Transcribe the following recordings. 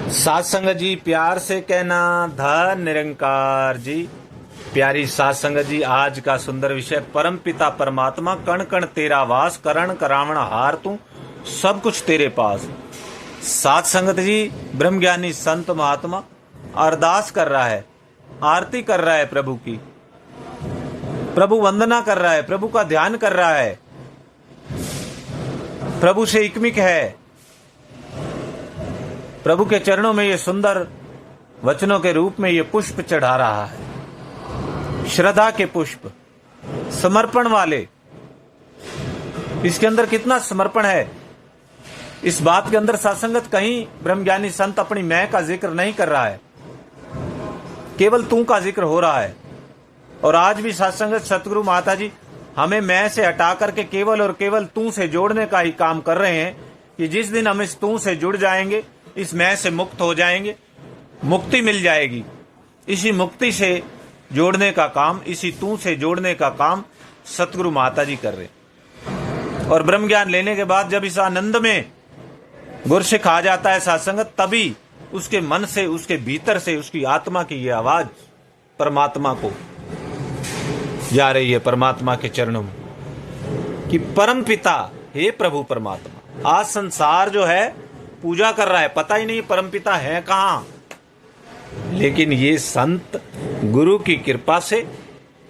सात संगत जी प्यार से कहना धन निरंकार जी। प्यारी सात संगत जी, आज का सुंदर विषय परम पिता परमात्मा कण कण तेरा वास, करण करावण हार तू सब कुछ तेरे पास। सात संगत जी, ब्रह्म ज्ञानी संत महात्मा अरदास कर रहा है, आरती कर रहा है प्रभु की, प्रभु वंदना कर रहा है, प्रभु का ध्यान कर रहा है, प्रभु से इकमिक है, प्रभु के चरणों में ये सुंदर वचनों के रूप में ये पुष्प चढ़ा रहा है, श्रद्धा के पुष्प, समर्पण वाले। इसके अंदर कितना समर्पण है, इस बात के अंदर सत्संगत कहीं ब्रह्मज्ञानी संत अपनी मैं का जिक्र नहीं कर रहा है, केवल तू का जिक्र हो रहा है। और आज भी सत्संगत सतगुरु माता जी हमें मैं से हटा करके केवल और केवल तू से जोड़ने का ही काम कर रहे हैं कि जिस दिन हम इस तू से जुड़ जाएंगे, इस मैं से मुक्त हो जाएंगे, मुक्ति मिल जाएगी। इसी मुक्ति से जोड़ने का काम, इसी तू से जोड़ने का काम सतगुरु माता जी कर रहे। और ब्रह्म ज्ञान लेने के बाद जब इस आनंद में गुरसिख आ जाता है सत्संगत, तभी उसके मन से, उसके भीतर से, उसकी आत्मा की ये आवाज परमात्मा को जा रही है, परमात्मा के चरणों में, कि परम पिता हे प्रभु परमात्मा। आज संसार जो है पूजा कर रहा है, पता ही नहीं परम पिता है कहां, लेकिन ये संत गुरु की कृपा से,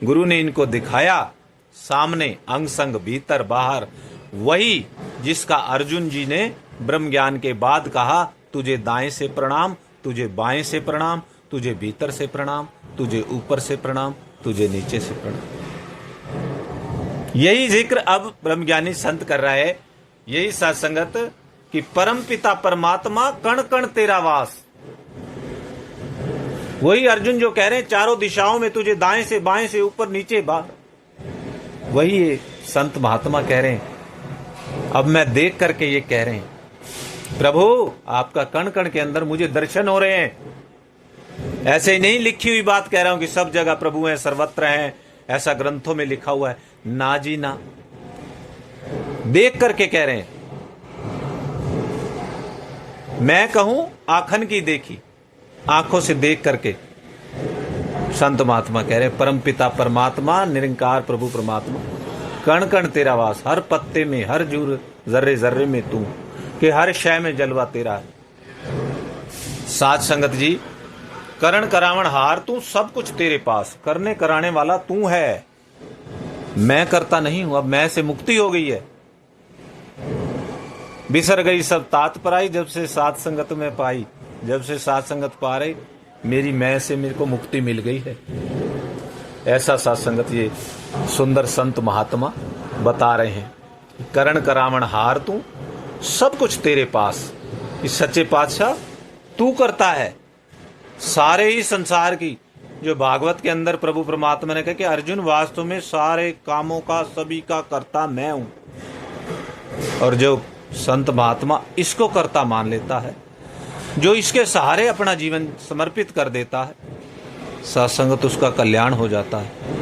गुरु ने इनको दिखाया सामने, अंग संग भीतर बाहर, वही जिसका अर्जुन जी ने ब्रह्म ज्ञान के बाद कहा, तुझे दाएं से प्रणाम, तुझे बाएं से प्रणाम, तुझे भीतर से प्रणाम, तुझे ऊपर से प्रणाम, तुझे नीचे से प्रणाम। यही जिक्र अब ब्रह्मज्ञानी संत कर रहा है, यही सत्संगत कि परम पिता परमात्मा कण कण तेरा वास। वही अर्जुन जो कह रहे हैं चारों दिशाओं में तुझे दाएं से बाएं से ऊपर नीचे बाहर, वही संत महात्मा कह रहे हैं। अब मैं देख करके ये कह रहे हैं, प्रभु आपका कण कण के अंदर मुझे दर्शन हो रहे हैं। ऐसे ही नहीं लिखी हुई बात कह रहा हूं कि सब जगह प्रभु हैं, सर्वत्र हैं, ऐसा ग्रंथों में लिखा हुआ है, ना जी ना, देख करके कह रहे हैं। मैं कहूं आंखन की देखी, आंखों से देख करके संत महात्मा कह रहे हैं, परम पिता परमात्मा निरंकार प्रभु परमात्मा कण कण तेरा वास, हर पत्ते में, हर जूर जर्रे जर्रे में तू, कि हर शय में जलवा तेरा है। साथ संगत जी, करण करावण हार तू सब कुछ तेरे पास, करने कराने वाला तू है, मैं करता नहीं हूं। अब मैं से मुक्ति हो गई है, बिसर गई सब तात पराई, जब से सात संगत में पाई, जब से सात संगत पा रही, मेरी मैं से मेरे को मुक्ति मिल गई है। ऐसा सात संगत ये सुंदर संत महात्मा बता रहे हैं, करण करावण हार तू सब कुछ तेरे पास। इस सच्चे पातशाह तू करता है सारे ही संसार की। जो भागवत के अंदर प्रभु परमात्मा ने कहा कि अर्जुन वास्तव में सारे कामों का, सभी का कर्ता मैं हूं, और जो संत महात्मा इसको कर्ता मान लेता है, जो इसके सहारे अपना जीवन समर्पित कर देता है, सत्संगत उसका कल्याण हो जाता है।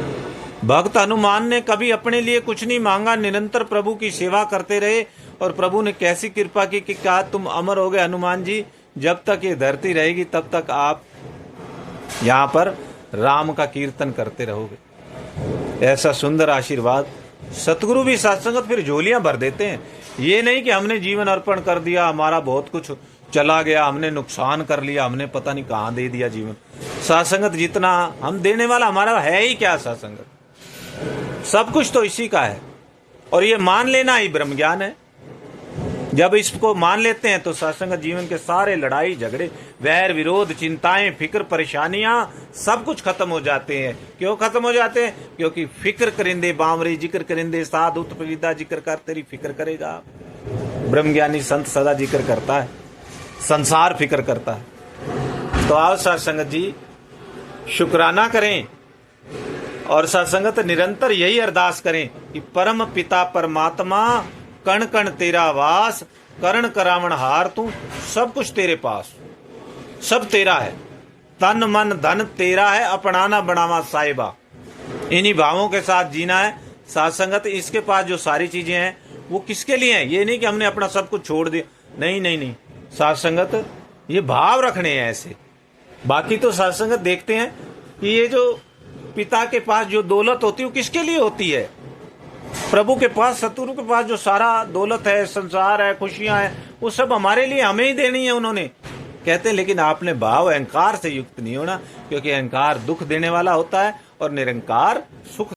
भक्त हनुमान ने कभी अपने लिए कुछ नहीं मांगा, निरंतर प्रभु की सेवा करते रहे, और प्रभु ने कैसी कृपा की कि क्या तुम अमर हो गए हनुमान जी, जब तक ये धरती रहेगी तब तक आप यहाँ पर राम का कीर्तन करते रहोगे। ऐसा सुंदर आशीर्वाद सतगुरु भी सत्संगत फिर झोलियां भर देते हैं। ये नहीं कि हमने जीवन अर्पण कर दिया, हमारा बहुत कुछ चला गया, हमने नुकसान कर लिया, हमने पता नहीं कहाँ दे दिया जीवन। सत्संगत जितना हम देने वाला हमारा है ही क्या, सत्संगत सब कुछ तो इसी का है, और ये मान लेना ही ब्रह्म ज्ञान है। जब इसको मान लेते हैं तो सत्संगत जीवन के सारे लड़ाई झगड़े, वैर विरोध, चिंताएं, फिक्र, परेशानियां सब कुछ खत्म हो जाते हैं। क्यों खत्म हो जाते हैं? क्योंकि फिक्र करेंदे बावरे जिक्र करेंदे साधु उत्पविदा जिक्र कर तेरी फिक्र करेगा। ब्रह्मज्ञानी संत सदा जिक्र करता है, संसार फिक्र करता है। तो आओ सत्संगत जी शुक्राना करें, और सत्संगत निरंतर यही अरदास करें कि परम पिता परमात्मा कण कण तेरा वास, करण करावण हार तू सब कुछ तेरे पास, सब तेरा है, तन मन धन तेरा है, अपनाना बनावा साहिबा। इन्हीं भावों के साथ जीना है सत्संगत। इसके पास जो सारी चीजें हैं वो किसके लिए हैं? ये नहीं कि हमने अपना सब कुछ छोड़ दिया, नहीं नहीं नहीं। सत्संगत ये भाव रखने हैं ऐसे। बाकी तो सत्संगत देखते हैं कि ये जो पिता के पास जो दौलत होती है वो किसके लिए होती है? प्रभु के पास, सतगुरु के पास जो सारा दौलत है, संसार है, खुशियां हैं, वो सब हमारे लिए हमें ही देनी है उन्होंने। कहते हैं लेकिन आपने भाव अहंकार से युक्त नहीं होना, क्योंकि अहंकार दुख देने वाला होता है और निरंकार सुख